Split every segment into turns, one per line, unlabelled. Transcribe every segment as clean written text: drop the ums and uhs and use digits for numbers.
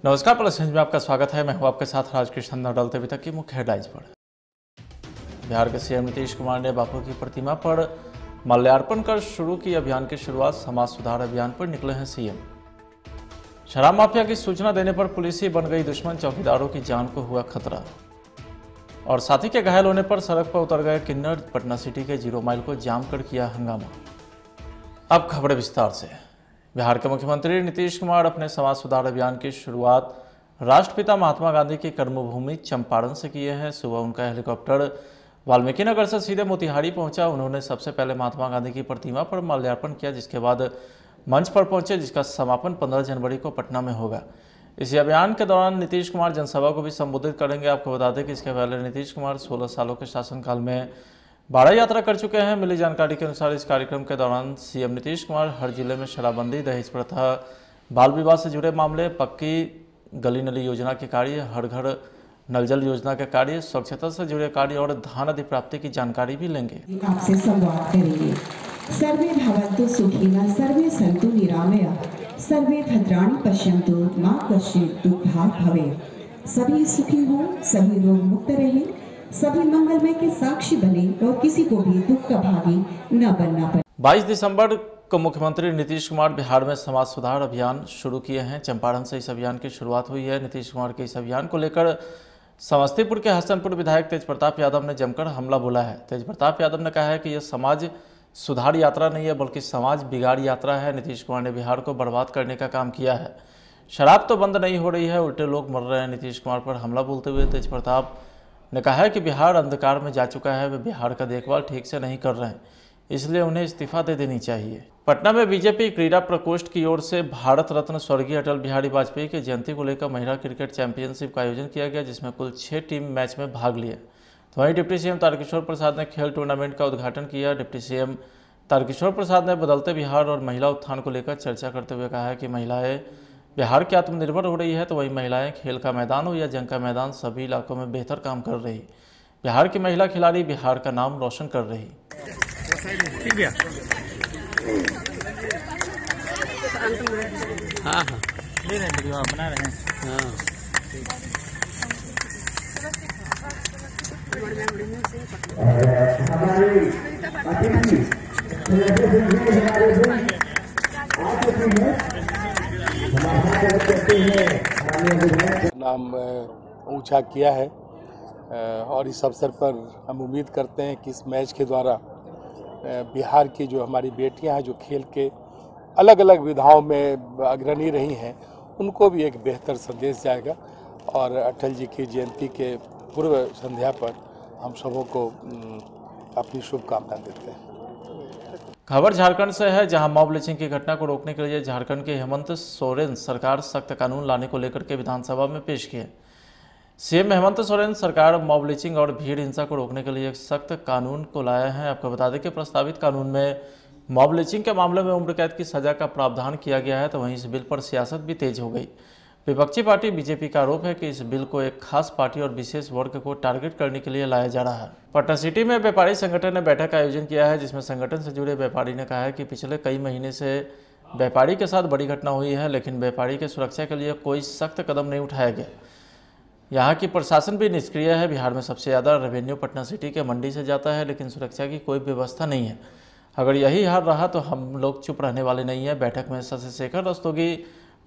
नमस्कार, प्लस में आपका स्वागत है। मैं हूं आपके साथ राजकृष्ण। डालते अभी तक की मुख्य हेडलाइंस पर। बिहार के सीएम नीतीश कुमार ने बापू की प्रतिमा पर माल्यार्पण कर शुरू की अभियान की शुरुआत। समाज सुधार अभियान पर निकले हैं सीएम। शराब माफिया की सूचना देने पर पुलिस ही बन गई दुश्मन, चौकीदारों की जान को हुआ खतरा। और साथी के घायल होने पर सड़क पर उतर गए किन्नर, पटना सिटी के 0 माइल को जाम कर किया हंगामा। अब खबरें विस्तार से। बिहार के मुख्यमंत्री नीतीश कुमार अपने समाज सुधार अभियान की शुरुआत राष्ट्रपिता महात्मा गांधी की कर्मभूमि चंपारण से किए हैं। सुबह उनका हेलीकॉप्टर वाल्मीकि नगर से सीधे मोतिहारी पहुंचा। उन्होंने सबसे पहले महात्मा गांधी की प्रतिमा पर माल्यार्पण किया, जिसके बाद मंच पर पहुंचे, जिसका समापन 15 जनवरी को पटना में होगा। इसी अभियान के दौरान नीतीश कुमार जनसभा को भी संबोधित करेंगे। आपको बता दें कि इसके पहले नीतीश कुमार 16 सालों के शासनकाल में बाड़ा यात्रा कर चुके हैं। मिली जानकारी के अनुसार इस कार्यक्रम के दौरान सीएम नीतीश कुमार हर जिले में शराबबंदी, दहेज प्रथा, बाल विवाह से जुड़े मामले, पक्की गली नली योजना के कार्य, हर घर नल जल योजना के कार्य, स्वच्छता से जुड़े कार्य और धान अधिप्राप्ति की जानकारी भी लेंगे।
आपसे संवाद करेंगे। सर्वे भवन्तु सुखिनः, सर्वे सन्तु निरामया, सर्वे भद्राणि पश्यन्तु, मा कश्चित् दुःखभाग् भवेत्। सभी सुखी हो, सभी रोग मुक्त रहे, सभी मंगलमय के साक्षी बने और किसी को भी दुख का भागी न बनना पड़े।
22 दिसंबर को मुख्यमंत्री नीतीश कुमार बिहार में समाज सुधार अभियान शुरू किए हैं। चंपारण से इस अभियान की शुरुआत हुई है। नीतीश कुमार के इस अभियान को लेकर समस्तीपुर के हसनपुर विधायक तेज प्रताप यादव ने जमकर हमला बोला है। तेज प्रताप यादव ने कहा है कि यह समाज सुधार यात्रा नहीं है, बल्कि समाज बिगाड़ यात्रा है। नीतीश कुमार ने बिहार को बर्बाद करने का काम किया है। शराब तो बंद नहीं हो रही है, उल्टे लोग मर रहे हैं। नीतीश कुमार पर हमला बोलते हुए तेज प्रताप ने कहा है कि बिहार अंधकार में जा चुका है, वे बिहार का देखभाल ठीक से नहीं कर रहे हैं, इसलिए उन्हें इस्तीफा दे देनी चाहिए। पटना में बीजेपी क्रीड़ा प्रकोष्ठ की ओर से भारत रत्न स्वर्गीय अटल बिहारी वाजपेयी की जयंती को लेकर महिला क्रिकेट चैंपियनशिप का आयोजन किया गया, जिसमें कुल 6 टीम मैच में भाग लिए। तो वहीं डिप्टी सीएम तारकिशोर प्रसाद ने खेल टूर्नामेंट का उद्घाटन किया। डिप्टी सीएम तारकिशोर प्रसाद ने बदलते बिहार और महिला उत्थान को लेकर चर्चा करते हुए कहा है कि महिलाएं बिहार की आत्मनिर्भर हो रही है, तो वहीं महिलाएं खेल का मैदान हो या जंग का मैदान, सभी इलाकों में बेहतर काम कर रही। बिहार की महिला खिलाड़ी बिहार का नाम रोशन कर रही।
हाँ ले रहे वीडियो बना रहे हैं। हाँ
नाम ऊंचा किया है और इस अवसर पर हम उम्मीद करते हैं कि इस मैच के द्वारा बिहार की जो हमारी बेटियां हैं, जो खेल के अलग अलग विधाओं में अग्रणी रही हैं, उनको भी एक बेहतर संदेश जाएगा। और अटल जी की जयंती के पूर्व संध्या पर हम सबों को अपनी शुभकामना देते हैं।
खबर झारखंड से है, जहां मॉब लिंचिंग की घटना को रोकने के लिए झारखंड के हेमंत सोरेन सरकार सख्त कानून लाने को लेकर के विधानसभा में पेश किए। सीएम हेमंत सोरेन सरकार मॉब लिंचिंग और भीड़ हिंसा को रोकने के लिए एक सख्त कानून को लाया है। आपको बता दें कि प्रस्तावित कानून में मॉब लिंचिंग के मामले में उम्र कैद की सजा का प्रावधान किया गया है। तो वहीं इस बिल पर सियासत भी तेज हो गई। विपक्षी पार्टी बीजेपी का आरोप है कि इस बिल को एक खास पार्टी और विशेष वर्ग को टारगेट करने के लिए लाया जा रहा है। पटना सिटी में व्यापारी संगठन ने बैठक का आयोजन किया है, जिसमें संगठन से जुड़े व्यापारी ने कहा है कि पिछले कई महीने से व्यापारी के साथ बड़ी घटना हुई है, लेकिन व्यापारी की सुरक्षा के लिए कोई सख्त कदम नहीं उठाया गया। यहाँ की प्रशासन भी निष्क्रिय है। बिहार में सबसे ज़्यादा रेवेन्यू पटना सिटी के मंडी से जाता है, लेकिन सुरक्षा की कोई व्यवस्था नहीं है। अगर यही हाल रहा तो हम लोग चुप रहने वाले नहीं हैं। बैठक में शशि शेखर रस्तोगी,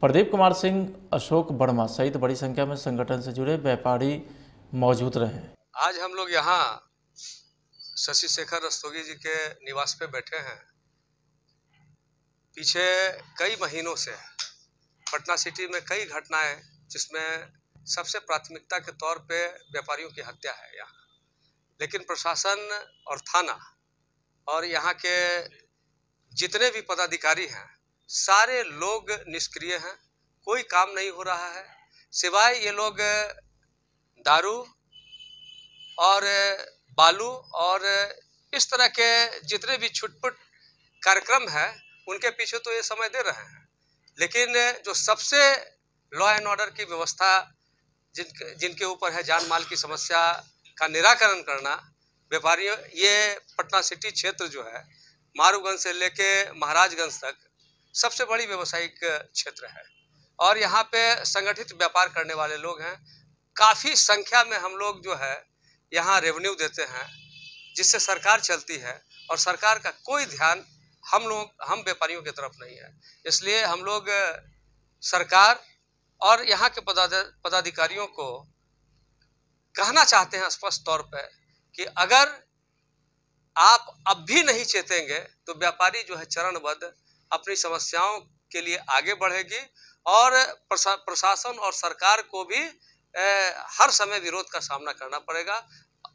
प्रदीप कुमार सिंह, अशोक वर्मा सहित बड़ी संख्या में संगठन से जुड़े व्यापारी मौजूद रहे।
आज हम लोग यहाँ शशि शेखर रस्तोगी जी के निवास पे बैठे हैं। पीछे कई महीनों से पटना सिटी में कई घटनाएं, जिसमें सबसे प्राथमिकता के तौर पे व्यापारियों की हत्या है यहाँ, लेकिन प्रशासन और थाना और यहाँ के जितने भी पदाधिकारी हैं, सारे लोग निष्क्रिय हैं। कोई काम नहीं हो रहा है, सिवाय ये लोग दारू और बालू और इस तरह के जितने भी छुटपुट कार्यक्रम हैं, उनके पीछे तो ये समय दे रहे हैं। लेकिन जो सबसे लॉ एंड ऑर्डर की व्यवस्था जिनके ऊपर है, जान माल की समस्या का निराकरण करना, व्यापारियों, ये पटना सिटी क्षेत्र जो है, मारूगंज से लेके महाराजगंज तक सबसे बड़ी व्यावसायिक क्षेत्र है और यहाँ पे संगठित व्यापार करने वाले लोग हैं। काफ़ी संख्या में हम लोग जो है यहाँ रेवेन्यू देते हैं, जिससे सरकार चलती है और सरकार का कोई ध्यान हम व्यापारियों की तरफ नहीं है। इसलिए हम लोग सरकार और यहाँ के पदाधिकारियों को कहना चाहते हैं स्पष्ट तौर पर कि अगर आप अब भी नहीं चेतेंगे तो व्यापारी जो है चरणबद्ध अपनी समस्याओं के लिए आगे बढ़ेगी और प्रशासन और सरकार को भी हर समय विरोध का सामना करना पड़ेगा।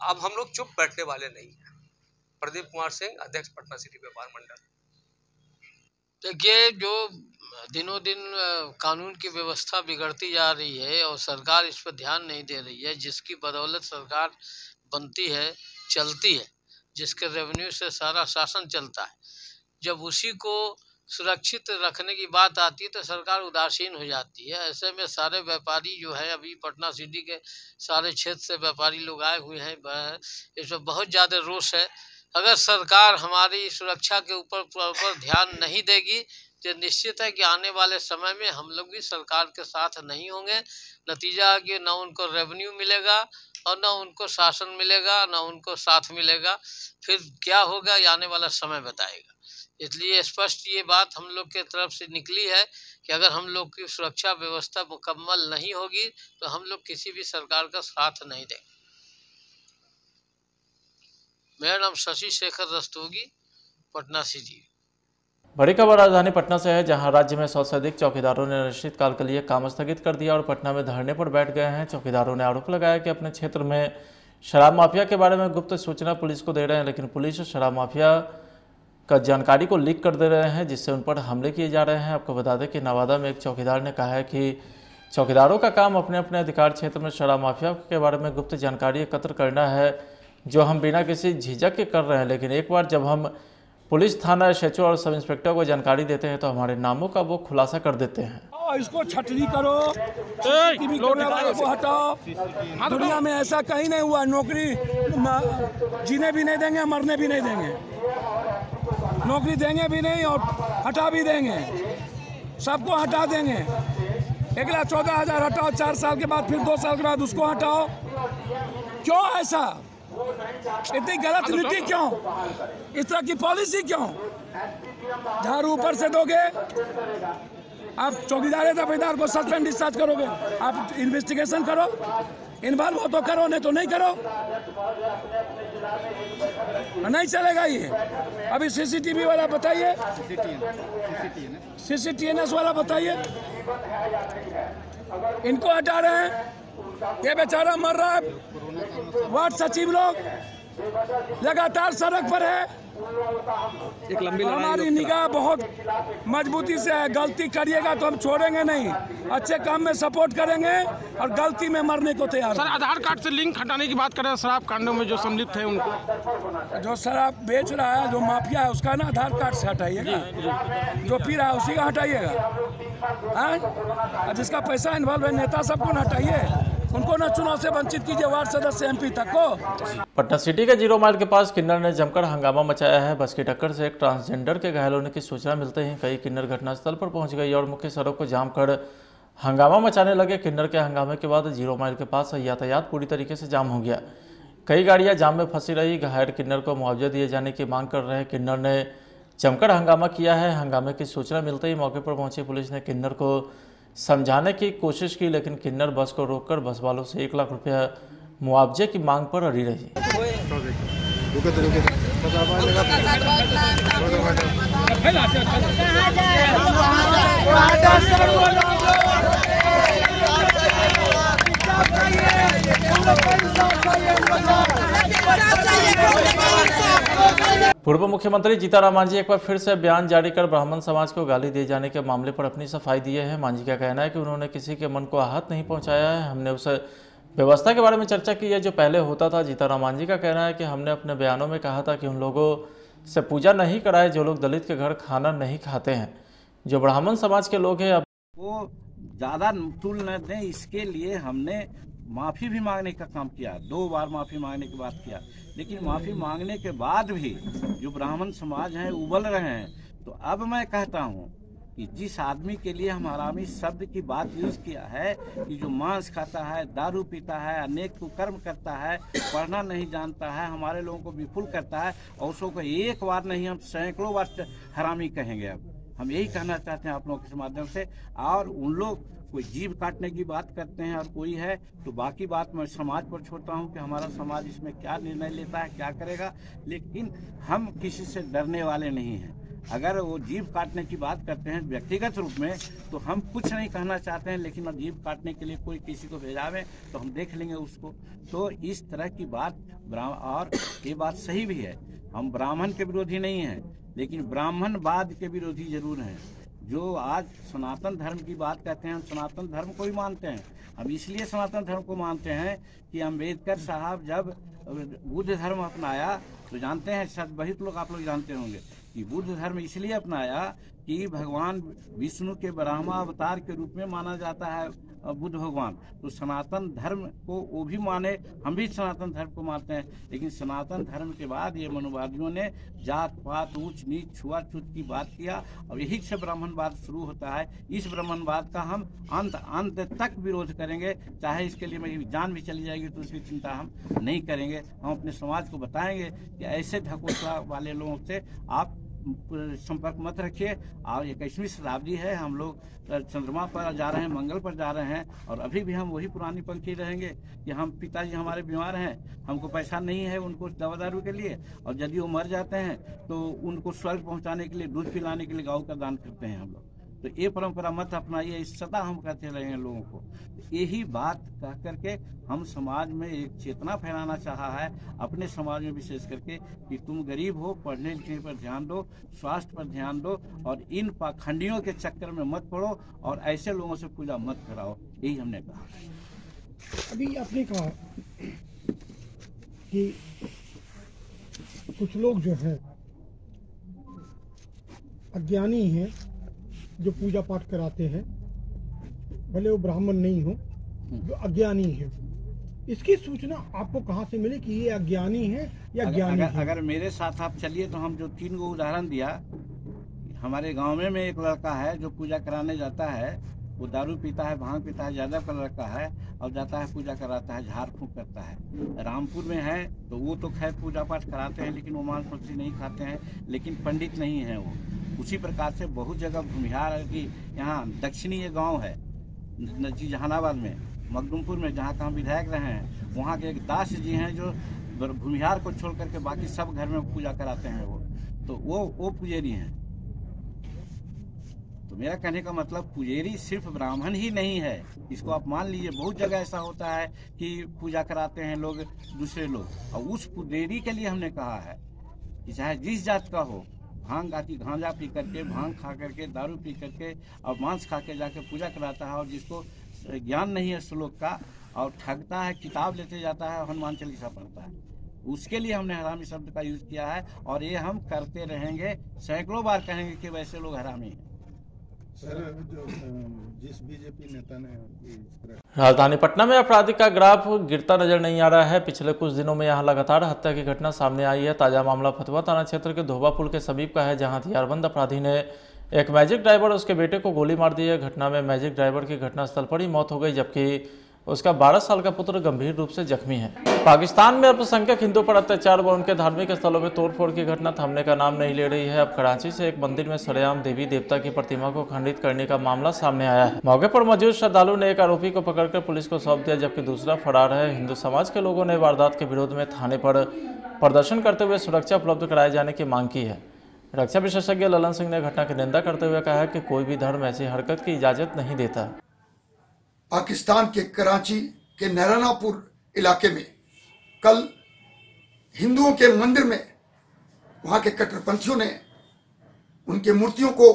अब हम लोग चुप बैठने वाले नहीं हैं। प्रदीप कुमार सिंह, अध्यक्ष पटना सिटी व्यापार मंडल।
देखिए, जो दिनों दिन कानून की व्यवस्था बिगड़ती जा रही है और सरकार इस पर ध्यान नहीं दे रही है, जिसकी बदौलत सरकार बनती है, चलती है, जिसके रेवेन्यू से सारा शासन चलता है, जब उसी को सुरक्षित रखने की बात आती है तो सरकार उदासीन हो जाती है। ऐसे में सारे व्यापारी जो है, अभी पटना सिटी के सारे क्षेत्र से व्यापारी लोग आए हुए हैं, इसमें बहुत ज़्यादा रोष है। अगर सरकार हमारी सुरक्षा के ऊपर ध्यान नहीं देगी तो निश्चित है कि आने वाले समय में हम लोग भी सरकार के साथ नहीं होंगे। नतीजा है कि न उनको रेवेन्यू मिलेगा और न उनको शासन मिलेगा, न उनको साथ मिलेगा। फिर क्या होगा ये आने वाला समय बताएगा। इसलिए स्पष्ट ये बात हम लोग के तरफ से निकली है कि अगर हम लोग की सुरक्षा व्यवस्था मुकम्मल नहीं होगी तो हम लोग किसी भी सरकार का साथ नहीं देंगे। मेरा नाम शशि शेखर रस्तोगी, पटना सिटी।
बड़ी खबर राजधानी पटना से है, जहां राज्य में 100 से अधिक चौकीदारों ने अनिश्चितकाल के लिए काम स्थगित कर दिया और पटना में धरने पर बैठ गए हैं। चौकीदारों ने आरोप लगाया कि अपने क्षेत्र में शराब माफिया के बारे में गुप्त सूचना पुलिस को दे रहे हैं, लेकिन पुलिस शराब माफिया का जानकारी को लीक कर दे रहे हैं, जिससे उन पर हमले किए जा रहे हैं। आपको बता दें कि नवादा में एक चौकीदार ने कहा है कि चौकीदारों का काम अपने अपने अधिकार क्षेत्र में शराब माफिया के बारे में गुप्त जानकारी एकत्र करना है, जो हम बिना किसी झिझक के कर रहे हैं। लेकिन एक बार जब हम पुलिस थाना SHO और सब इंस्पेक्टर को जानकारी देते हैं तो हमारे नामों का वो खुलासा कर देते हैं।
इसको छटनी करो, को हटाओ। दुनिया में ऐसा कहीं नहीं हुआ, नौकरी जीने भी नहीं देंगे, मरने भी नहीं देंगे, नौकरी देंगे भी नहीं और हटा भी देंगे, सबको हटा देंगे। 1,14,000 हटाओ, 4 साल के बाद, फिर 2 साल के बाद उसको हटाओ। क्यों ऐसा? इतनी गलत नीति क्यों? इस तरह की पॉलिसी क्यों? झाड़ू ऊपर से दोगे, आप चौकीदार दफेदार को सस्पेंड डिस्चार्ज करोगे, आप इन्वेस्टिगेशन करो, इन्वॉल्व हो तो करो, नहीं तो नहीं करो। नहीं चलेगा ये। अभी CCTV वाला बताइए, CCTNS वाला बताइए, इनको हटा रहे हैं। ये बेचारा मर रहा है। वार्ड सचिव लोग लगातार सड़क पर है। एक लंबी हमारी निगाह बहुत मजबूती से है। गलती करिएगा तो हम छोड़ेंगे नहीं, अच्छे काम में सपोर्ट करेंगे और गलती में मरने को तैयार।
सर, आधार कार्ड से लिंक हटाने की बात कर रहे हैं, शराब कांडों में जो सम्मिलित है उनको।
जो शराब बेच रहा है, जो माफिया है, उसका ना आधार कार्ड से हटाइएगा, जो पी रहा है उसी का हटाइएगा। जिसका पैसा इन्वॉल्व है, नेता सबको न हटाइए, उनको न चुनाव से वंचित कीजिए, वार्ड सदस्य MP तक को।
पटना सिटी के 0 माइल के पास किन्नर ने जमकर हंगामा मचाया है। बस की टक्कर से एक ट्रांसजेंडर के घायल होने की सूचना मिलते ही कई किन्नर घटनास्थल पर पहुंच गई और मुख्य सड़क को जाम कर हंगामा मचाने लगे। किन्नर के हंगामे के बाद 0 माइल के पास यातायात पूरी तरीके से जाम हो गया। कई गाड़ियां जाम में फंसी रही। घायल किन्नर को मुआवजा दिए जाने की मांग कर रहे किन्नर ने जमकर हंगामा किया है। हंगामे की सूचना मिलते ही मौके पर पहुंची पुलिस ने किन्नर को समझाने की कोशिश की, लेकिन किन्नर बस को रोककर बस वालों से 1 लाख रुपया मुआवजे की मांग पर अड़ी रही। पूर्व मुख्यमंत्री जीतनराम मांझी एक बार फिर से बयान जारी कर ब्राह्मण समाज को गाली दिए जाने के मामले पर अपनी सफाई दिए हैं। मांझी का कहना है कि उन्होंने किसी के मन को आहत नहीं पहुंचाया है। हमने उस व्यवस्था के बारे में चर्चा की है जो पहले होता था। जीतनराम मांझी का कहना है कि हमने अपने बयानों में कहा था कि उन लोगों से पूजा नहीं कराए जो लोग दलित के घर खाना नहीं खाते हैं। जो ब्राह्मण समाज के लोग हैं अब
वो ज़्यादा टूल न दें, इसके लिए हमने माफ़ी भी मांगने का काम किया। 2 बार माफ़ी मांगने की बात किया, लेकिन माफ़ी मांगने के बाद भी जो ब्राह्मण समाज हैं उबल रहे हैं। तो अब मैं कहता हूँ कि जिस आदमी के लिए हम हरामी शब्द की बात यूज किया है कि जो मांस खाता है, दारू पीता है, अनेक कुकर्म करता है, पढ़ना नहीं जानता है, हमारे लोगों को विफुल करता है, और उसको एक बार नहीं हम सैकड़ों बार हरामी कहेंगे। अब हम यही कहना चाहते हैं आप लोगों के माध्यम से। और उन लोग कोई जीभ काटने की बात करते हैं और कोई है, तो बाकी बात मैं समाज पर छोड़ता हूं कि हमारा समाज इसमें क्या निर्णय लेता है, क्या करेगा। लेकिन हम किसी से डरने वाले नहीं हैं। अगर वो जीभ काटने की बात करते हैं व्यक्तिगत रूप में, तो हम कुछ नहीं कहना चाहते हैं, लेकिन अब जीभ काटने के लिए कोई किसी को भेजावे तो हम देख लेंगे उसको। तो इस तरह की बात, और ये बात सही भी है, हम ब्राह्मण के विरोधी नहीं हैं, लेकिन ब्राह्मणवाद के विरोधी जरूर हैं। जो आज सनातन धर्म की बात करते हैं, हम सनातन धर्म को ही मानते हैं। हम इसलिए सनातन धर्म को मानते हैं कि अम्बेडकर साहब जब बुद्ध धर्म अपनाया, तो जानते हैं, शायद बहुत लोग आप लोग जानते होंगे कि बुद्ध धर्म इसलिए अपनाया कि भगवान विष्णु के ब्रह्मा अवतार के रूप में माना जाता है बुद्ध भगवान। तो सनातन धर्म को वो भी माने, हम भी सनातन धर्म को मानते हैं। लेकिन सनातन धर्म के बाद ये मनुवादियों ने जात पात, ऊंच नीच, छुआछूत की बात किया, और यही से ब्राह्मणवाद शुरू होता है। इस ब्राह्मणवाद का हम अंत तक विरोध करेंगे, चाहे इसके लिए मेरी जान भी चली जाएगी तो उसकी चिंता हम नहीं करेंगे। हम अपने समाज को बताएंगे कि ऐसे ढकोसला वाले लोगों से आप संपर्क मत रखिए। और 21वीं शताब्दी है, हम लोग चंद्रमा पर जा रहे हैं, मंगल पर जा रहे हैं, और अभी भी हम वही पुरानी पंक्ति रहेंगे कि हम पिताजी हमारे बीमार हैं, हमको पैसा नहीं है उनको दवा दारू के लिए, और यदि वो मर जाते हैं तो उनको स्वर्ग पहुंचाने के लिए, दूध पिलाने के लिए गौ का दान करते हैं हम लोग। तो ये परंपरा मत अपनाइए, इस सदा हम कहते रहे हैं लोगों को। यही बात कह करके हम समाज में एक चेतना फैलाना चाहा है, अपने समाज में विशेष करके, कि तुम गरीब हो, पढ़ने लिखने पर ध्यान दो, स्वास्थ्य पर ध्यान दो, और इन पाखंडियों के चक्कर में मत पड़ो, और ऐसे लोगों से पूजा मत कराओ। यही हमने कहा।
अभी आपने कहा कि कुछ लोग जो है अज्ञानी हैं, जो पूजा पाठ कराते हैं, भले वो ब्राह्मण नहीं हो, जो अज्ञानी है। इसकी सूचना आपको कहाँ से मिली कि ये अज्ञानी है या ज्ञानी है?
अगर मेरे साथ आप चलिए तो हम जो 3 गो उदाहरण दिया, हमारे गांव में एक लड़का है जो पूजा कराने जाता है, वो दारू पीता है, भांग पीता है, यादव का लड़का है, और जाता है पूजा कराता है, झाड़ फूंक करता है। रामपुर में है तो वो तो खैर पूजा पाठ कराते हैं, लेकिन वो मांस मछली नहीं खाते हैं, लेकिन पंडित नहीं है वो। उसी प्रकार से बहुत जगह भूमिहार की, यहाँ दक्षिणी ये गांव है नजी जहानाबाद में, मखदुमपुर में, जहाँ का हम विधायक रहे हैं, वहाँ के एक दास जी हैं जो भूमिहार को छोड़ करके बाकी सब घर में पूजा कराते हैं। वो पुजेरी हैं। तो मेरा कहने का मतलब, पुजेरी सिर्फ ब्राह्मण ही नहीं है, इसको आप मान लीजिए। बहुत जगह ऐसा होता है कि पूजा कराते हैं लोग, दूसरे लोग, और उस पुजेरी के लिए हमने कहा है कि चाहे जिस जात का हो, भांग आती गांजा पी करके, भांग खा करके, दारू पी करके और मांस खा के जाके पूजा कराता है, और जिसको ज्ञान नहीं है श्लोक का, और ठगता है, किताब लेते जाता है, हनुमान चालीसा पढ़ता है, उसके लिए हमने हरामी शब्द का यूज किया है। और ये हम करते रहेंगे, सैकड़ों बार कहेंगे कि वैसे लोग हरामी हैं।
सर, जिस बीजेपी नेता ने
राजधानी पटना में आपराधिक का ग्राफ गिरता नजर नहीं आ रहा है। पिछले कुछ दिनों में यहां लगातार हत्या की घटना सामने आई है। ताजा मामला फतुहा थाना क्षेत्र के धोबा पुल के समीप का है, जहां हथियारबंद अपराधी ने एक मैजिक ड्राइवर और उसके बेटे को गोली मार दी है। घटना में मैजिक ड्राइवर की घटनास्थल पर ही मौत हो गई, जबकि उसका 12 साल का पुत्र गंभीर रूप से जख्मी है। पाकिस्तान में अल्पसंख्यक हिंदुओं पर अत्याचार व उनके धार्मिक स्थलों में तोड़फोड़ की घटना थमने का नाम नहीं ले रही है। अब कराची से एक मंदिर में सरेआम देवी देवता की प्रतिमा को खंडित करने का मामला सामने आया है। मौके पर मौजूद श्रद्धालु ने एक आरोपी को पकड़कर पुलिस को सौंप दिया, जबकि दूसरा फरार है। हिंदू समाज के लोगों ने वारदात के विरोध में थाने पर प्रदर्शन करते हुए सुरक्षा उपलब्ध कराए जाने की मांग की है। रक्षा विशेषज्ञ ललन सिंह ने घटना की निंदा करते हुए कहा है कि कोई भी धर्म ऐसी हरकत की इजाजत नहीं देता।
पाकिस्तान के कराची के नैरानापुर इलाके में कल हिंदुओं के मंदिर में वहां के कट्टरपंथियों ने उनके मूर्तियों को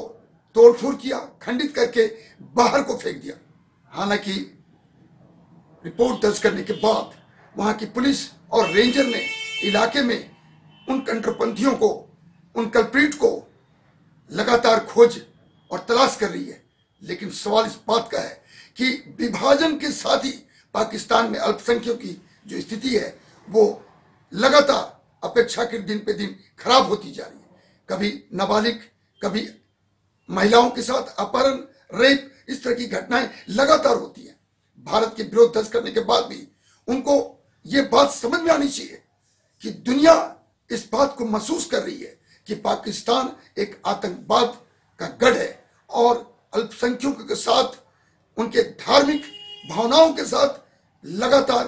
तोड़फोड़ किया, खंडित करके बाहर को फेंक दिया। हालांकि रिपोर्ट दर्ज करने के बाद वहां की पुलिस और रेंजर ने इलाके में उन कट्टरपंथियों को, उन कल्प्रिट को लगातार खोज और तलाश कर रही है। लेकिन सवाल इस बात का है कि विभाजन के साथ ही पाकिस्तान में अल्पसंख्यकों की जो स्थिति है वो लगातार अपेक्षाकृत दिन पे दिन खराब होती जा रही है। कभी नाबालिग, कभी महिलाओं के साथ अपहरण, रेप, इस तरह की घटनाएं लगातार होती हैं। भारत के विरोध दर्ज करने के बाद भी उनको ये बात समझ में आनी चाहिए कि दुनिया इस बात को महसूस कर रही है कि पाकिस्तान एक आतंकवाद का गढ़ है और अल्पसंख्यकों के साथ, उनके धार्मिक भावनाओं के साथ लगातार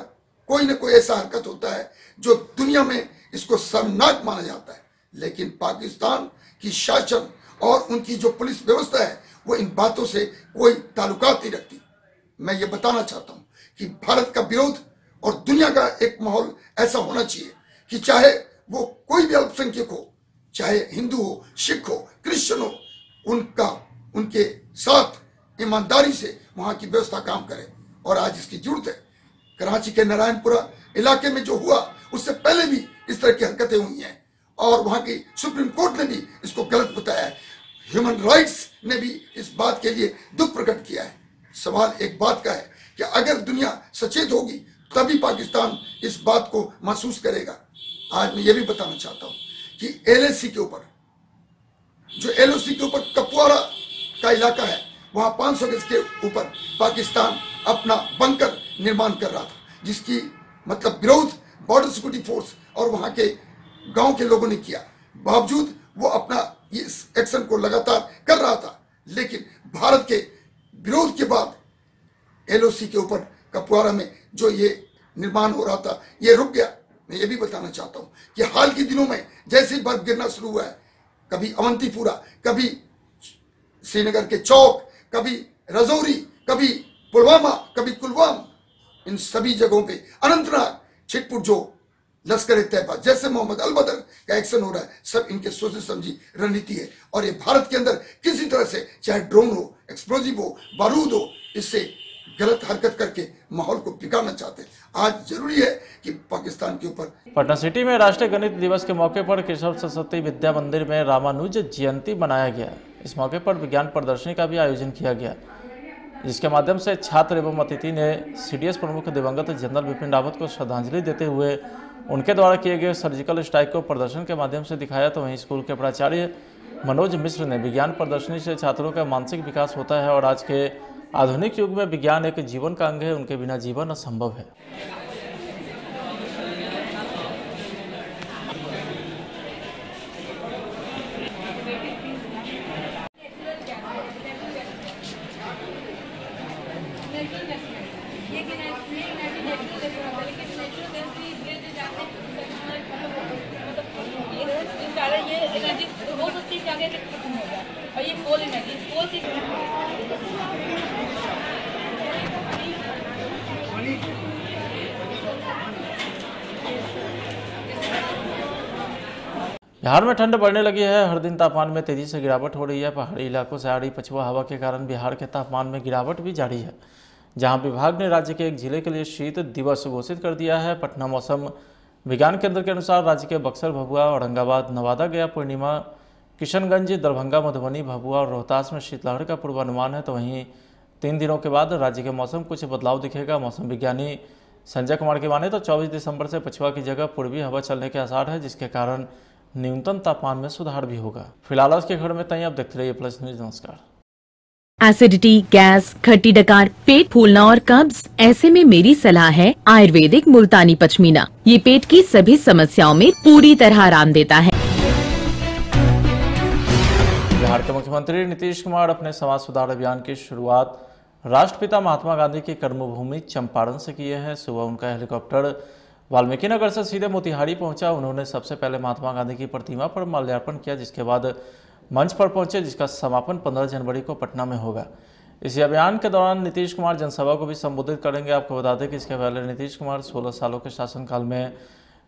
कोई ना कोई ऐसा हरकत होता है जो दुनिया में इसको शर्मनाक माना जाता है। लेकिन पाकिस्तान की शासन और उनकी जो पुलिस व्यवस्था है वो इन बातों से कोई ताल्लुकात नहीं रखती। मैं ये बताना चाहता हूँ कि भारत का विरोध और दुनिया का एक माहौल ऐसा होना चाहिए कि चाहे वो कोई भी अल्पसंख्यक हो, चाहे हिंदू हो, सिख हो, क्रिश्चियन हो, उनके साथ ईमानदारी से वहां की व्यवस्था काम करे। और आज इसकी जरूरत है। कराची के नारायणपुरा इलाके में जो हुआ उससे पहले भी इस तरह की हरकतें हुई हैं और वहां की सुप्रीम कोर्ट ने भी इसको गलत बताया है। ह्यूमन राइट्स ने भी इस बात के लिए दुख प्रकट किया है। सवाल एक बात का है कि अगर दुनिया सचेत होगी तभी पाकिस्तान इस बात को महसूस करेगा। आज मैं ये भी बताना चाहता हूं कि LAC के ऊपर, जो LOC के ऊपर कपवाड़ा का इलाका है, वहां 500 गज के ऊपर पाकिस्तान अपना बंकर निर्माण कर रहा था, जिसकी मतलब विरोध बॉर्डर सिक्योरिटी फोर्स और वहां के गांव के लोगों ने किया। बावजूद वो अपना इस एक्शन को लगातार कर रहा था, लेकिन भारत के विरोध के बाद LOC के ऊपर कपवाड़ा में जो ये निर्माण हो रहा था ये रुक गया। मैं ये भी बताना चाहता हूं कि हाल के दिनों में जैसे ही बर्फ गिरना शुरू हुआ है, कभी अवंतीपुरा, कभी श्रीनगर के चौक, कभी रजौरी, कभी पुलवामा, कभी कुलगाम, इन सभी जगहों पे अनंतनाग, छिटपुर जो लश्कर ए तैयबा, जैसे मोहम्मद अल-बदर का एक्शन हो रहा है, सब इनके सोची समझी रणनीति है। और ये भारत के अंदर किसी तरह से, चाहे ड्रोन हो, एक्सप्लोजिव हो, बारूद हो, इससे गलत हरकत करके माहौल को बिगाड़ना चाहते हैं। आज जरूरी है कि पाकिस्तान के ऊपर।
पटना सिटी में राष्ट्रीय गणित दिवस के मौके पर केशव सरस्वती विद्या मंदिर में रामानुज जयंती मनाया गया। इस मौके पर विज्ञान प्रदर्शनी का भी आयोजन किया गया, जिसके माध्यम से छात्र एवं अतिथि ने CDS प्रमुख दिवंगत जनरल बिपिन रावत को श्रद्धांजलि देते हुए उनके द्वारा किए गए सर्जिकल स्ट्राइक को प्रदर्शन के माध्यम से दिखाया। तो वहीं स्कूल के प्राचार्य मनोज मिश्र ने विज्ञान प्रदर्शनी से छात्रों का मानसिक विकास होता है और आज के आधुनिक युग में विज्ञान एक जीवन का अंग है, उनके बिना जीवन असंभव है। बिहार में ठंड बढ़ने लगी है। हर दिन तापमान में तेजी से गिरावट हो रही है। पहाड़ी इलाकों से आ रही पछुआ हवा के कारण बिहार के तापमान में गिरावट भी जारी है, जहां विभाग ने राज्य के एक जिले के लिए शीत दिवस घोषित कर दिया है। पटना मौसम विज्ञान केंद्र के अनुसार राज्य के बक्सर, भभुआ, औरंगाबाद, नवादा, गया, पूर्णिमा, किशनगंज, दरभंगा, मधुबनी, भभुआ और रोहतास में शीतलहर का पूर्वानुमान है। तो वहीं 3 दिनों के बाद राज्य के मौसम कुछ बदलाव दिखेगा। मौसम विज्ञानी संजय कुमार की माने तो 24 दिसंबर से पछुआ की जगह पूर्वी हवा चलने के आसार है, जिसके कारण न्यूनतम तापमान में सुधार भी होगा। फिलहाल आज के खबर में तय। अब देखते रहिए प्लस न्यूज। नमस्कार।
एसिडिटी, गैस, खट्टी डकार, पेट फूलना और कब्ज, ऐसे में मेरी सलाह है आयुर्वेदिक मुल्तानी पश्मीना। ये पेट की सभी समस्याओं में पूरी तरह आराम देता है।
बिहार के मुख्यमंत्री नीतीश कुमार अपने समाज सुधार अभियान की शुरुआत राष्ट्रपिता महात्मा गांधी की कर्मभूमि चंपारण से किए हैं। सुबह उनका हेलीकॉप्टर वाल्मीकि नगर से सीधे मोतिहारी पहुंचा। उन्होंने सबसे पहले महात्मा गांधी की प्रतिमा पर माल्यार्पण किया, जिसके बाद मंच पर पहुंचे, जिसका समापन 15 जनवरी को पटना में होगा। इसी अभियान के दौरान नीतीश कुमार जनसभा को भी संबोधित करेंगे। आपको बता दें कि इसके पहले नीतीश कुमार 16 सालों के शासनकाल में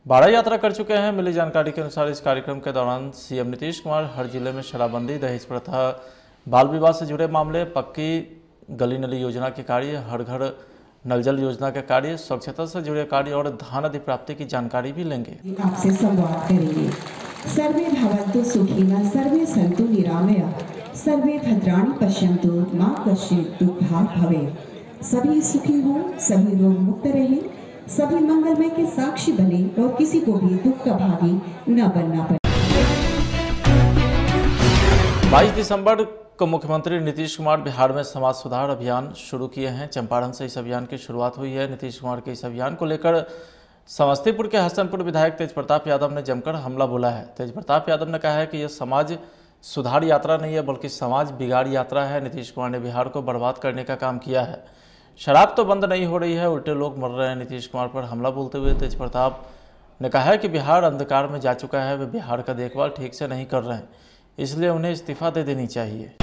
12 यात्रा कर चुके हैं। मिली जानकारी के अनुसार इस कार्यक्रम के दौरान सीएम नीतीश कुमार हर जिले में शराबबंदी, दहेज प्रथा, बाल विवाह से जुड़े मामले, पक्की गली नली योजना के कार्य, हर घर नल जल योजना के कार्य, स्वच्छता से जुड़े कार्य और धान अधिप्राप्ति की जानकारी भी लेंगे।
आपसे संवाद करेंगे। सर्वे भवन्तु सुखिनः, सर्वे सन्तु निरामया, सर्वे भद्राणि पश्यन्तु, मा कश्चित् दुःखभाग् भवेत्। सभी सुखी हो, सभी रोग मुक्त रहे, सभी मंगलमय के साक्षी बने और किसी को भी दुख का भागी न बनना पड़े।
22 दिसंबर को मुख्यमंत्री नीतीश कुमार बिहार में समाज सुधार अभियान शुरू किए हैं। चंपारण से इस अभियान की शुरुआत हुई है। नीतीश कुमार के इस अभियान को लेकर समस्तीपुर के हसनपुर विधायक तेज प्रताप यादव ने जमकर हमला बोला है। तेज प्रताप यादव ने कहा है कि यह समाज सुधार यात्रा नहीं है बल्कि समाज बिगाड़ यात्रा है। नीतीश कुमार ने बिहार को बर्बाद करने का काम किया है। शराब तो बंद नहीं हो रही है, उल्टे लोग मर रहे हैं। नीतीश कुमार पर हमला बोलते हुए तेज प्रताप ने कहा है कि बिहार अंधकार में जा चुका है, वे बिहार का देखभाल ठीक से नहीं कर रहे हैं, इसलिए उन्हें इस्तीफा दे देनी चाहिए।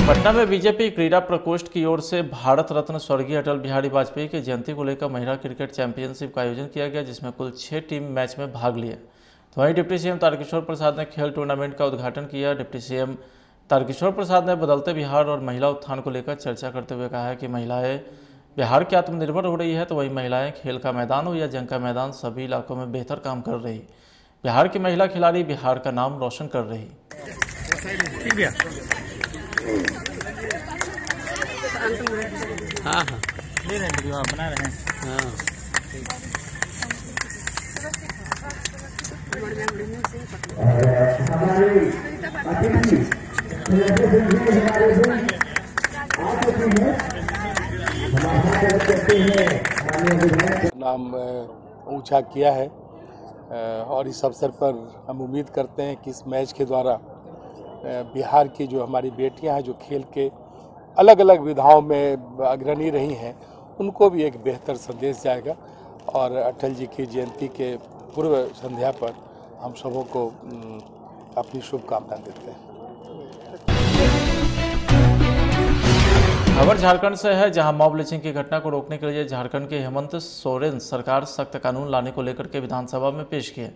पटना में बीजेपी क्रीड़ा प्रकोष्ठ की ओर से भारत रत्न स्वर्गीय अटल बिहारी वाजपेयी की जयंती को लेकर महिला क्रिकेट चैंपियनशिप का आयोजन किया गया, जिसमें कुल 6 टीम मैच में भाग लिए। तो वहीं डिप्टी सीएम तारकिशोर प्रसाद ने खेल टूर्नामेंट का उद्घाटन किया। डिप्टी सीएम तारकिशोर प्रसाद ने बदलते बिहार और महिला उत्थान को लेकर चर्चा करते हुए कहा है कि महिलाएं बिहार की आत्मनिर्भर हो रही है, तो वहीं महिलाएं खेल का मैदान हो या जंग का मैदान, सभी इलाकों में बेहतर काम कर रही। बिहार की महिला खिलाड़ी बिहार का नाम रोशन कर रही।
हाँ ले रहे हैं वीडियो बना रहे हैं। हाँ
नाम ऊंचा किया है और इस अवसर पर हम उम्मीद करते हैं कि इस मैच के द्वारा बिहार की जो हमारी बेटियां हैं जो खेल के अलग अलग विधाओं में अग्रणी रही हैं, उनको भी एक बेहतर संदेश जाएगा। और अटल जी की जयंती के पूर्व संध्या पर हम सबों को अपनी शुभकामनाएं देते हैं।
खबर झारखंड से है, जहां मॉब लिंचिंग की घटना को रोकने के लिए झारखंड के हेमंत सोरेन सरकार सख्त कानून लाने को लेकर के विधानसभा में पेश किए।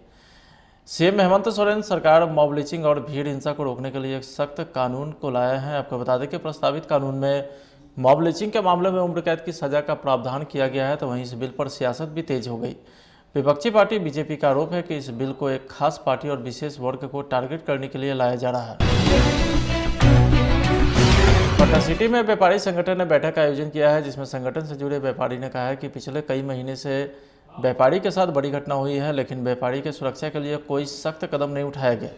सीएम हेमंत सोरेन सरकार मॉब लिंचिंग और भीड़ हिंसा को रोकने के लिए एक सख्त कानून को लाए हैं। आपको बता दें कि प्रस्तावित कानून में मॉब लिंचिंग के मामले में उम्र कैद की सजा का प्रावधान किया गया है। तो वहीं इस बिल पर सियासत भी तेज हो गई। विपक्षी पार्टी बीजेपी का आरोप है कि इस बिल को एक खास पार्टी और विशेष वर्ग को टारगेट करने के लिए लाया जा रहा है। पटना सिटी में व्यापारी संगठन ने बैठक का आयोजन किया है, जिसमें संगठन से जुड़े व्यापारी ने कहा है कि पिछले कई महीने से व्यापारी के साथ बड़ी घटना हुई है, लेकिन व्यापारी की सुरक्षा के लिए कोई सख्त कदम नहीं उठाया गया।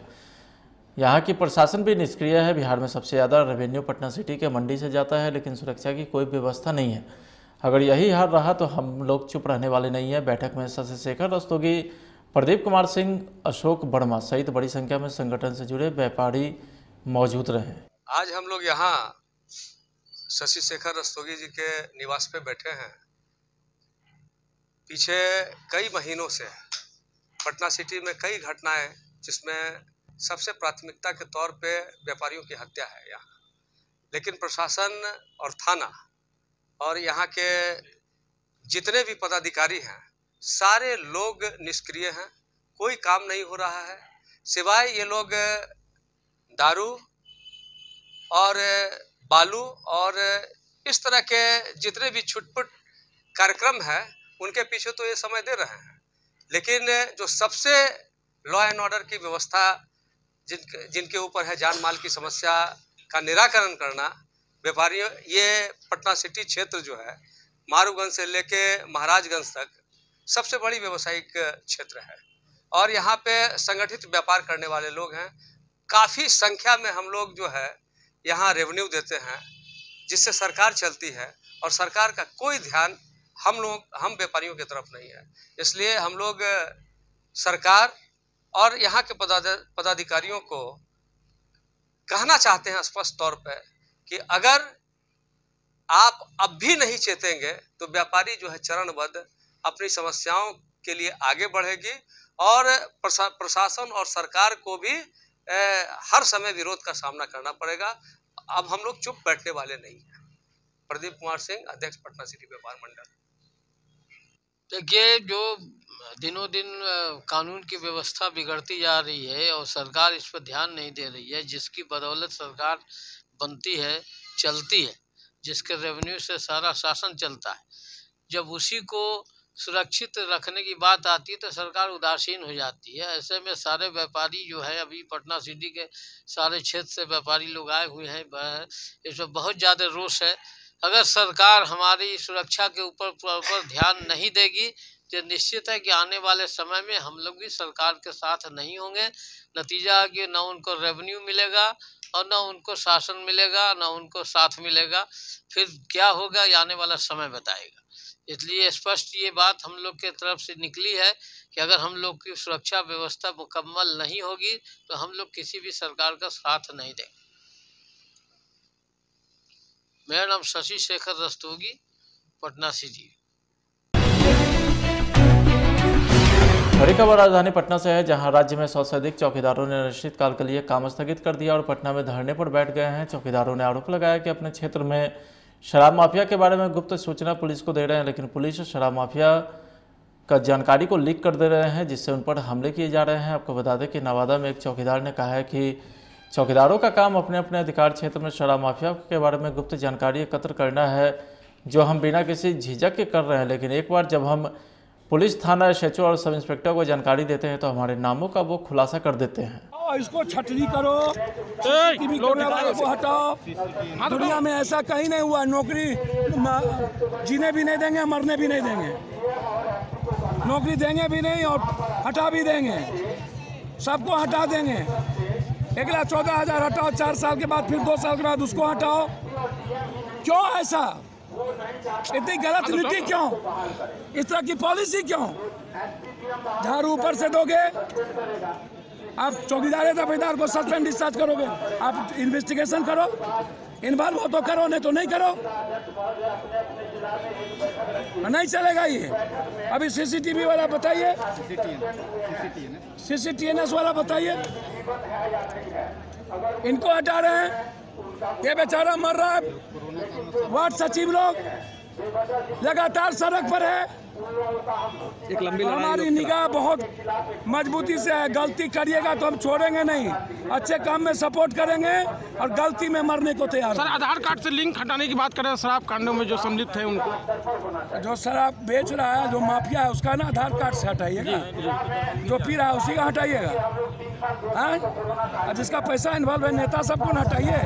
यहाँ की प्रशासन भी निष्क्रिय है। बिहार में सबसे ज़्यादा रेवेन्यू पटना सिटी के मंडी से जाता है, लेकिन सुरक्षा की कोई व्यवस्था नहीं है। अगर यही हाल रहा तो हम लोग चुप रहने वाले नहीं हैं। बैठक में शशि शेखर रस्तोगी, प्रदीप कुमार सिंह, अशोक वर्मा सहित बड़ी संख्या में संगठन से जुड़े व्यापारी मौजूद रहे।
आज हम लोग यहाँ शशि शेखर रस्तोगी जी के निवास पे बैठे हैं। पीछे कई महीनों से पटना सिटी में कई घटनाएं, जिसमें सबसे प्राथमिकता के तौर पे व्यापारियों की हत्या है यहाँ, लेकिन प्रशासन और थाना और यहाँ के जितने भी पदाधिकारी हैं सारे लोग निष्क्रिय हैं। कोई काम नहीं हो रहा है, सिवाय ये लोग दारू और बालू और इस तरह के जितने भी छुटपुट कार्यक्रम है उनके पीछे तो ये समय दे रहे हैं। लेकिन जो सबसे लॉ एंड ऑर्डर की व्यवस्था जिनके ऊपर है, जान माल की समस्या का निराकरण करना, व्यापारियों, ये पटना सिटी क्षेत्र जो है मारूगंज से लेके महाराजगंज तक सबसे बड़ी व्यावसायिक क्षेत्र है और यहाँ पे संगठित व्यापार करने वाले लोग हैं। काफ़ी संख्या में हम लोग जो है यहाँ रेवेन्यू देते हैं, जिससे सरकार चलती है और सरकार का कोई ध्यान हम व्यापारियों की तरफ नहीं है। इसलिए हम लोग सरकार और यहाँ के पदाधिकारियों को कहना चाहते हैं स्पष्ट तौर पर कि अगर आप अब भी नहीं चेतेंगे तो व्यापारी जो है चरणबद्ध अपनी समस्याओं के लिए आगे बढ़ेगी और प्रशासन और सरकार को भी हर समय विरोध का सामना करना पड़ेगा। अब हम लोग चुप बैठने वाले नहीं हैं। प्रदीप कुमार सिंह, अध्यक्ष पटना सिटी व्यापार मंडल।
देखिए, जो दिनों दिन कानून की व्यवस्था बिगड़ती जा रही है और सरकार इस पर ध्यान नहीं दे रही है, जिसकी बदौलत सरकार बनती है, चलती है, जिसके रेवेन्यू से सारा शासन चलता है, जब उसी को सुरक्षित रखने की बात आती है तो सरकार उदासीन हो जाती है। ऐसे में सारे व्यापारी जो है, अभी पटना सिटी के सारे क्षेत्र से व्यापारी लोग आए हुए हैं, इसमें बहुत ज़्यादा रोष है। अगर सरकार हमारी सुरक्षा के ऊपर ध्यान नहीं देगी ये निश्चित है कि आने वाले समय में हम लोग भी सरकार के साथ नहीं होंगे। नतीजा है कि न उनको रेवेन्यू मिलेगा और न उनको शासन मिलेगा, न उनको साथ मिलेगा। फिर क्या होगा ये आने वाला समय बताएगा। इसलिए स्पष्ट ये बात हम लोग के तरफ से निकली है कि अगर हम लोग की सुरक्षा व्यवस्था मुकम्मल नहीं होगी तो हम लोग किसी भी सरकार का साथ नहीं देंगे। मेरा नाम शशि शेखर रस्तोगी, पटना सिटी।
बड़ी खबर राजधानी पटना से है, जहां राज्य में 100 से अधिक चौकीदारों ने अनिश्चितकाल के लिए काम स्थगित कर दिया और पटना में धरने पर बैठ गए हैं। चौकीदारों ने आरोप लगाया कि अपने क्षेत्र में शराब माफिया के बारे में गुप्त सूचना पुलिस को दे रहे हैं, लेकिन पुलिस शराब माफिया का जानकारी को लीक कर दे रहे हैं, जिससे उन पर हमले किए जा रहे हैं। आपको बता दें कि नवादा में एक चौकीदार ने कहा है कि चौकीदारों का काम अपने अपने अधिकार क्षेत्र में शराब माफिया के बारे में गुप्त जानकारी एकत्र करना है, जो हम बिना किसी झिझक के कर रहे हैं। लेकिन एक बार जब हम पुलिस थाना SHO और सब इंस्पेक्टर को जानकारी देते हैं तो हमारे नामों का वो खुलासा कर देते हैं।
इसको छटनी करो, करने वाले को हटाओ। दुनिया में ऐसा कहीं नहीं हुआ, नौकरी जीने भी नहीं देंगे, मरने भी नहीं देंगे, नौकरी देंगे भी नहीं और हटा भी देंगे, सबको हटा देंगे। 1,14,000 हटाओ, 4 साल के बाद, फिर 2 साल के बाद उसको हटाओ। क्यों ऐसा? इतनी गलत नीति क्यों? इस तरह की पॉलिसी क्यों? झाड़ू ऊपर से दोगे, आप चौकीदार दफेदार को सस्पेंड डिस्चार्ज करोगे, आप इन्वेस्टिगेशन करो, इन्वॉल्व हो तो करो, नहीं तो नहीं करो। नहीं चलेगा ये। अभी CCTV वाला बताइए, CCTNS वाला बताइए, इनको हटा रहे हैं। ये बेचारा मर रहा है। वार्ड सचिव लोग लगातार सड़क पर है। एक लंबी हमारी निगाह बहुत मजबूती से है। गलती करिएगा तो हम छोड़ेंगे नहीं, अच्छे काम में सपोर्ट करेंगे और गलती में मरने को तैयार।
सर, आधार कार्ड से लिंक हटाने की बात करें, शराब कांडों में जो सम्मिलित है उनको,
जो शराब बेच रहा है, जो माफिया है, उसका ना आधार कार्ड से हटाइएगा, जो पी रहा है उसी का हटाइएगा। और जिसका पैसा इन्वॉल्व है, नेता सबको न हटाइए,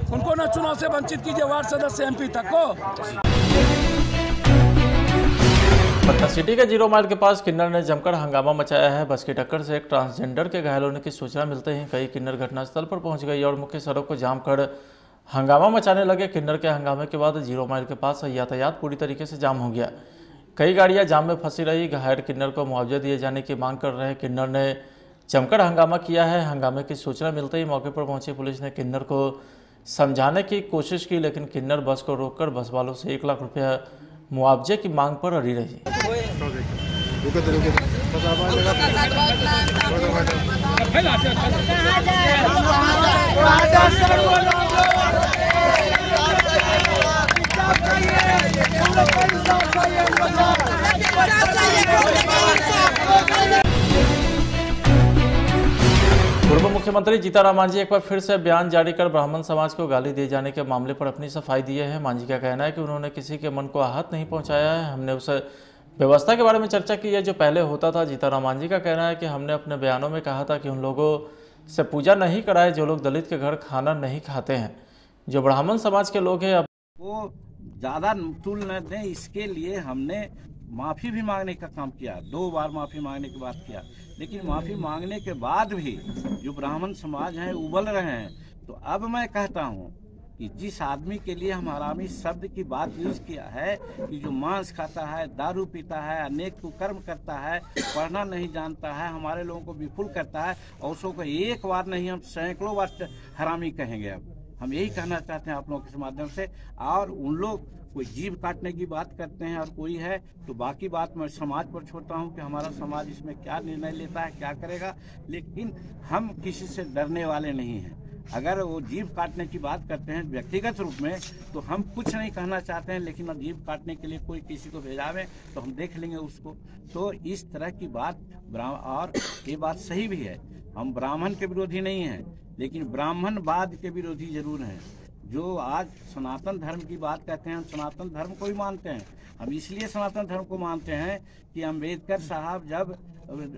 उनको न चुनाव से वंचित कीजिए, वार्ड सदस्य MP तक को।
पटना सिटी के 0 माइल के पास किन्नर ने जमकर हंगामा मचाया है। बस की टक्कर से एक ट्रांसजेंडर के घायल होने की सूचना मिलते ही कई किन्नर घटनास्थल पर पहुंच गई और मुख्य सड़क को जाम कर हंगामा मचाने लगे। किन्नर के हंगामे के बाद 0 माइल के पास यातायात पूरी तरीके से जाम हो गया। कई गाड़ियां जाम में फंसी रही। घायल किन्नर को मुआवजा दिए जाने की मांग कर रहे किन्नर ने जमकर हंगामा किया है। हंगामे की सूचना मिलते ही मौके पर पहुंची पुलिस ने किन्नर को समझाने की कोशिश की, लेकिन किन्नर बस को रोककर बस वालों से 1 लाख रुपया मुआवजे की मांग पर अड़ी रही। पूर्व मुख्यमंत्री जीतनराम मांझी एक बार फिर से बयान जारी कर ब्राह्मण समाज को गाली दिए जाने के मामले पर अपनी सफाई दी है। मांझी का कहना है कि उन्होंने किसी के मन को आहत नहीं पहुंचाया है। हमने उस व्यवस्था के बारे में चर्चा की है जो पहले होता था। जीतनराम मांझी का कहना है कि हमने अपने बयानों में कहा था कि उन लोगों से पूजा नहीं कराए जो लोग दलित के घर खाना नहीं खाते हैं। जो ब्राह्मण समाज के लोग हैं अब
वो ज़्यादा तुल न दें, इसके लिए हमने माफ़ी भी मांगने का काम किया। 2 बार माफ़ी मांगने की बात किया, लेकिन माफ़ी मांगने के बाद भी जो ब्राह्मण समाज हैं उबल रहे हैं। तो अब मैं कहता हूँ कि जिस आदमी के लिए हम हरामी शब्द की बात यूज़ किया है कि जो मांस खाता है, दारू पीता है, अनेक कुकर्म करता है, पढ़ना नहीं जानता है, हमारे लोगों को विफुल करता है, और उसको को एक बार नहीं हम सैकड़ों बार हरामी कहेंगे। अब हम यही कहना चाहते हैं आप लोगों के माध्यम से। और उन लोग कोई जीव काटने की बात करते हैं और कोई है, तो बाकी बात मैं समाज पर छोड़ता हूं कि हमारा समाज इसमें क्या निर्णय लेता है, क्या करेगा। लेकिन हम किसी से डरने वाले नहीं हैं। अगर वो जीव काटने की बात करते हैं व्यक्तिगत रूप में, तो हम कुछ नहीं कहना चाहते हैं, लेकिन अब जीव काटने के लिए कोई किसी को भेजावे तो हम देख लेंगे उसको। तो इस तरह की बात, और ये बात सही भी है, हम ब्राह्मण के विरोधी नहीं हैं, लेकिन ब्राह्मणवाद के विरोधी जरूर हैं। जो आज सनातन धर्म की बात कहते हैं, हम सनातन धर्म को ही मानते हैं। हम इसलिए सनातन धर्म को मानते हैं कि अम्बेडकर साहब जब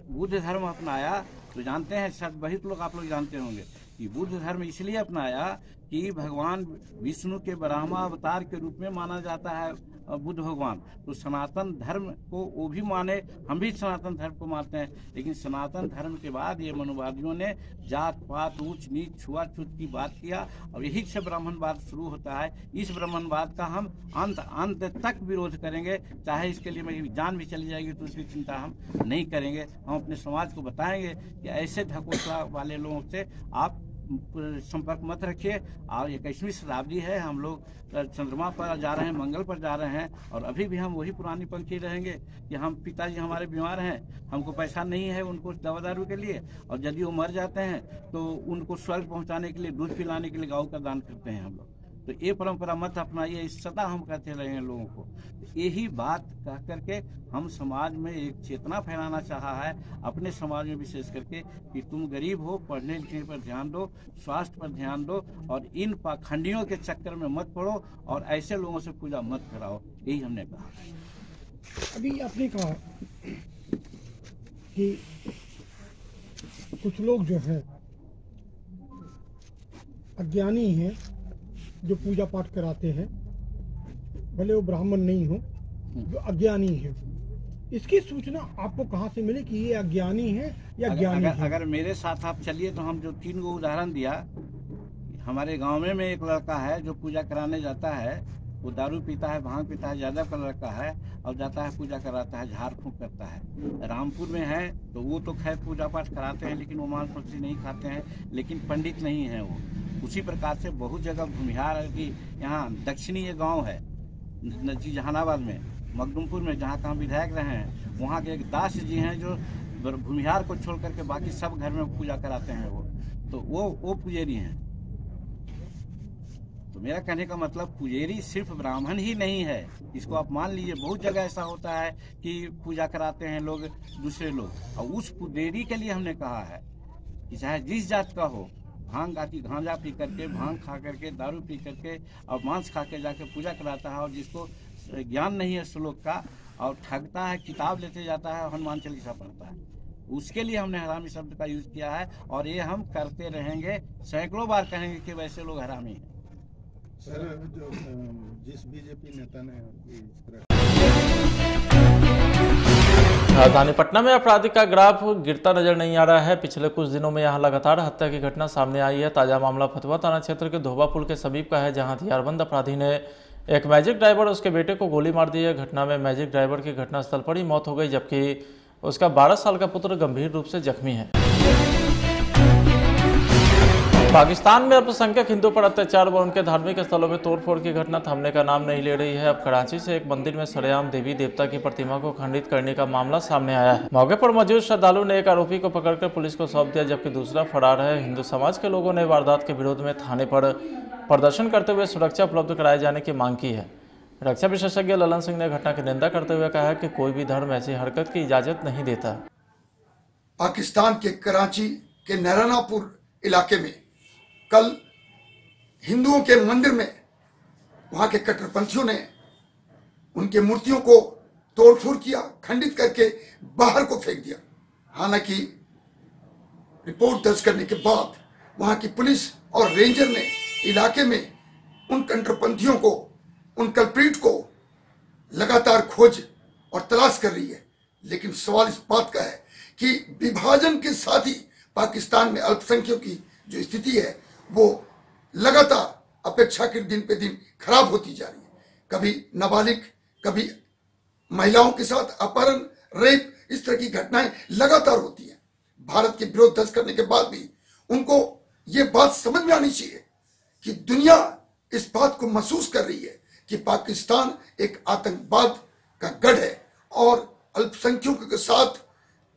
बुद्ध धर्म अपनाया, तो जानते हैं शायद बहुत लोग आप लोग जानते होंगे कि बुद्ध धर्म इसलिए अपनाया कि भगवान विष्णु के ब्रह्मा अवतार के रूप में माना जाता है बुद्ध भगवान। तो सनातन धर्म को वो भी माने, हम भी सनातन धर्म को मानते हैं, लेकिन सनातन धर्म के बाद ये मनुवादियों ने जात पात ऊंच नीच छुआछूत की बात किया और यही से ब्राह्मणवाद शुरू होता है। इस ब्राह्मणवाद का हम अंत तक विरोध करेंगे, चाहे इसके लिए मेरी जान भी चली जाएगी तो उसकी चिंता हम नहीं करेंगे। हम अपने समाज को बताएंगे कि ऐसे ढकोसला वाले लोगों से आप संपर्क मत रखिए। और 21वीं शताब्दी है, हम लोग चंद्रमा पर जा रहे हैं, मंगल पर जा रहे हैं, और अभी भी हम वही पुरानी पंक्ति रहेंगे कि हम पिताजी हमारे बीमार हैं, हमको पैसा नहीं है उनको दवा दारू के लिए, और यदि वो मर जाते हैं तो उनको स्वर्ग पहुंचाने के लिए दूध पिलाने के लिए गाँव का दान करते हैं हम लोग। तो ये परंपरा मत अपनाइए, इस सदा हम कहते रहे हैं लोगों को। यही बात कह करके हम समाज में एक चेतना फैलाना चाहा है, अपने समाज में विशेष करके, कि तुम गरीब हो, पढ़ने लिखने पर ध्यान दो, स्वास्थ्य पर ध्यान दो, और इन पाखंडियों के चक्कर में मत पड़ो और ऐसे लोगों से पूजा मत कराओ। यही हमने कहा।
अभी आपने कहा कि कुछ लोग जो है अज्ञानी हैं, जो पूजा पाठ कराते हैं, भले वो ब्राह्मण नहीं हो, जो अज्ञानी है। इसकी सूचना आपको कहाँ से मिली कि ये अज्ञानी है या ज्ञानी है?
अगर मेरे साथ आप चलिए तो हम जो 3 गो उदाहरण दिया, हमारे गांव में एक लड़का है जो पूजा कराने जाता है, वो दारू पीता है, भांग पीता है, यादव का लड़का है, और जाता है पूजा कराता है, झाड़ फूंक करता है। रामपुर में है तो वो तो खैर पूजा पाठ कराते हैं, लेकिन वो मांस मछली नहीं खाते हैं, लेकिन पंडित नहीं है वो। उसी प्रकार से बहुत जगह भूमिहार की, यहाँ दक्षिणी ये गांव है नजी जहानाबाद में, मखदुमपुर में, जहाँ का हम विधायक रहे हैं, वहाँ के एक दास जी हैं जो भूमिहार को छोड़ करके बाकी सब घर में पूजा कराते हैं। तो वो पुजेरी हैं। तो मेरा कहने का मतलब पुजेरी सिर्फ ब्राह्मण ही नहीं है, इसको आप मान लीजिए। बहुत जगह ऐसा होता है कि पूजा कराते हैं लोग दूसरे लोग, और उस पुजेरी के लिए हमने कहा है कि चाहे जिस जात का हो, भांग आती गांजा पी करके, भांग खा करके, दारू पी करके और मांस खा के जाके पूजा कराता है, और जिसको ज्ञान नहीं है श्लोक का और ठगता है, किताब लेते जाता है, हनुमान चालीसा पढ़ता है, उसके लिए हमने हरामी शब्द का यूज किया है। और ये हम करते रहेंगे, सैकड़ों बार कहेंगे कि वैसे लोग हरामी हैं।
सर, जो जिस बीजेपी नेता ने
राजधानी पटना में आपराधिक का ग्राफ गिरता नजर नहीं आ रहा है। पिछले कुछ दिनों में यहां लगातार हत्या की घटना सामने आई है। ताजा मामला फतुहा थाना क्षेत्र के धोबा पुल के समीप का है, जहां हथियारबंद अपराधी ने एक मैजिक ड्राइवर और उसके बेटे को गोली मार दी है। घटना में मैजिक ड्राइवर की घटनास्थल पर ही मौत हो गई, जबकि उसका 12 साल का पुत्र गंभीर रूप से जख्मी है। पाकिस्तान में अल्पसंख्यक हिंदू पर अत्याचार व उनके धार्मिक स्थलों में तोड़फोड़ की घटना थमने का नाम नहीं ले रही है। अब कराची से एक मंदिर में सरेआम देवी देवता की प्रतिमा को खंडित करने का मामला सामने आया है। मौके पर मौजूद श्रद्धालु ने एक आरोपी को पकड़कर पुलिस को सौंप दिया, जबकि दूसरा फरार है। हिंदू समाज के लोगों ने वारदात के विरोध में थाने पर प्रदर्शन करते हुए सुरक्षा उपलब्ध कराए जाने की मांग की है। रक्षा विशेषज्ञ ललन सिंह ने घटना की निंदा करते हुए कहा कि कोई भी धर्म ऐसी हरकत की इजाजत नहीं देता।
पाकिस्तान के कराची के नारायणपुर इलाके में कल हिंदुओं के मंदिर में वहां के कट्टरपंथियों ने उनके मूर्तियों को तोड़फोड़ किया, खंडित करके बाहर को फेंक दिया। हालांकि रिपोर्ट दर्ज करने के बाद वहां की पुलिस और रेंजर ने इलाके में उन कट्टरपंथियों को, उन कल्प्रीट को लगातार खोज और तलाश कर रही है। लेकिन सवाल इस बात का है कि विभाजन के साथ ही पाकिस्तान में अल्पसंख्यकों की जो स्थिति है वो लगातार अपेक्षाकृत दिन पे दिन खराब होती जा रही है। कभी नाबालिग, कभी महिलाओं के साथ अपहरण, रेप, इस तरह की घटनाएं लगातार होती हैं। भारत के विरोध दर्ज करने के बाद भी उनको ये बात समझ में आनी चाहिए कि दुनिया इस बात को महसूस कर रही है कि पाकिस्तान एक आतंकवाद का गढ़ है और अल्पसंख्यकों के साथ,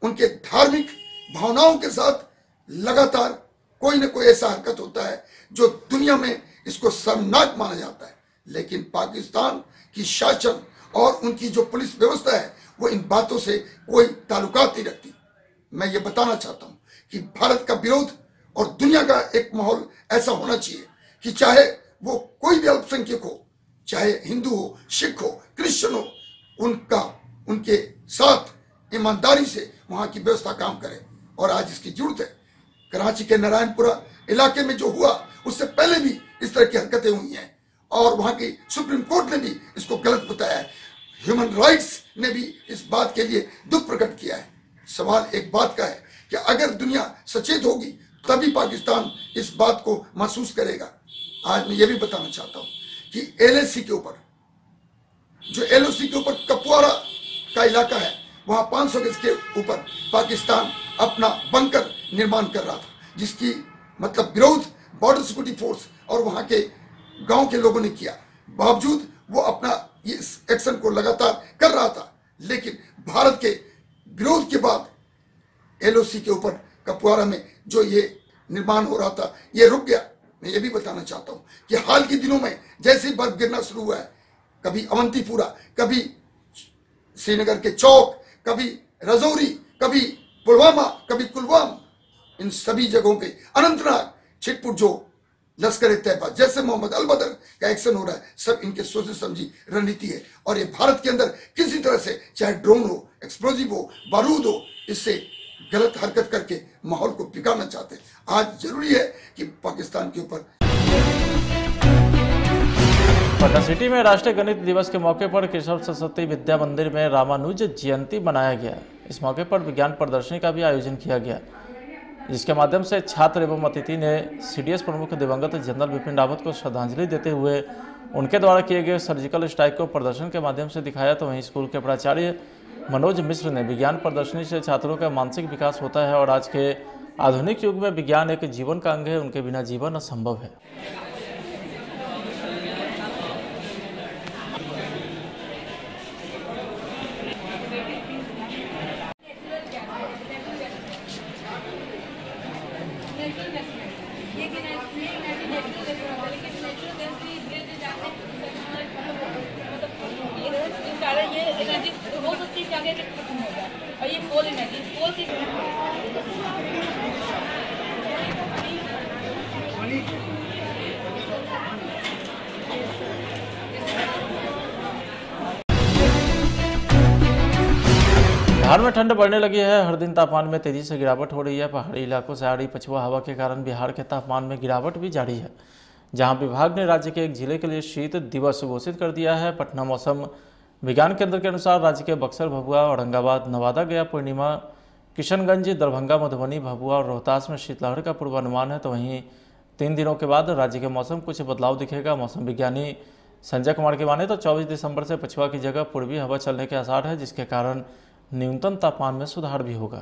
उनके धार्मिक भावनाओं के साथ लगातार कोई ना कोई ऐसा हरकत होता है जो दुनिया में इसको शर्मनाक माना जाता है। लेकिन पाकिस्तान की शासन और उनकी जो पुलिस व्यवस्था है वो इन बातों से कोई ताल्लुकात नहीं रखती। मैं ये बताना चाहता हूं कि भारत का विरोध और दुनिया का एक माहौल ऐसा होना चाहिए कि चाहे वो कोई भी अल्पसंख्यक हो, चाहे हिंदू हो, सिख हो, क्रिश्चियन हो, उनके साथ ईमानदारी से वहां की व्यवस्था काम करे। और आज इसकी जरूरत है। कराची के नारायणपुरा इलाके में जो हुआ उससे पहले भी इस तरह की हरकतें हुई हैं और वहां की सुप्रीम कोर्ट ने भी इसको गलत बताया है। ह्यूमन राइट्स ने भी इस बात के लिए दुख प्रकट किया है। सवाल एक बात का है कि अगर दुनिया सचेत होगी तभी पाकिस्तान इस बात को महसूस करेगा। आज मैं ये भी बताना चाहता हूं कि LAC के ऊपर, जो LOC के ऊपर कपवारा का इलाका है, वहां 500 गज के ऊपर पाकिस्तान अपना बंकर निर्माण कर रहा था, जिसकी मतलब विरोध बॉर्डर सिक्योरिटी फोर्स और वहां के गांव के लोगों ने किया। बावजूद वो अपना इस एक्शन को लगातार कर रहा था, लेकिन भारत के विरोध के बाद LOC के ऊपर कपवारा में जो ये निर्माण हो रहा था ये रुक गया। मैं ये भी बताना चाहता हूं कि हाल के दिनों में जैसे ही बर्फ गिरना शुरू हुआ है, कभी अवंतीपुरा, कभी श्रीनगर के चौक, कभी रजौरी, कभी पुलवामा, कभी कुलगाम, इन सभी जगहों पे अनंतनाग, छिटपुट जो लश्कर तैयबा जैसे मोहम्मद अल-बदर का एक्शन हो रहा है, सब इनके सोचे समझी रणनीति है। और ये भारत के अंदर किसी तरह से, चाहे ड्रोन हो, एक्सप्लोजिव हो, बारूद हो, इससे गलत हरकत करके माहौल को बिगाड़ना चाहते हैं। आज जरूरी है कि पाकिस्तान के ऊपर।
पटना सिटी में राष्ट्रीय गणित दिवस के मौके पर केशव सरस्वती विद्या मंदिर में रामानुज जयंती मनाया गया। इस मौके पर विज्ञान प्रदर्शनी का भी आयोजन किया गया, जिसके माध्यम से छात्र एवं अतिथि ने CDS प्रमुख दिवंगत जनरल बिपिन रावत को श्रद्धांजलि देते हुए उनके द्वारा किए गए सर्जिकल स्ट्राइक को प्रदर्शन के माध्यम से दिखाया। तो वहीं स्कूल के प्राचार्य मनोज मिश्र ने विज्ञान प्रदर्शनी से छात्रों का मानसिक विकास होता है और आज के आधुनिक युग में विज्ञान एक जीवन का अंग है, उनके बिना जीवन असंभव है। बिहार में ठंड बढ़ने लगी है। हर दिन तापमान में तेजी से गिरावट हो रही है। पहाड़ी इलाकों से आ रही पछुआ हवा के कारण बिहार के तापमान में गिरावट भी जारी है, जहां विभाग ने राज्य के एक जिले के लिए शीत दिवस घोषित कर दिया है। पटना मौसम विज्ञान केंद्र के अनुसार राज्य के बक्सर, भभुआ, औरंगाबाद, नवादा, गया, पूर्णिमा, किशनगंज, दरभंगा, मधुबनी, भभुआ और रोहतास में शीतलहर का पूर्वानुमान है। तो वहीं 3 दिनों के बाद राज्य के मौसम कुछ बदलाव दिखेगा। मौसम विज्ञानी संजय कुमार की माने तो 24 दिसंबर से पछुआ की जगह पूर्वी हवा चलने के आसार है, जिसके कारण न्यूनतम तापमान में सुधार भी होगा।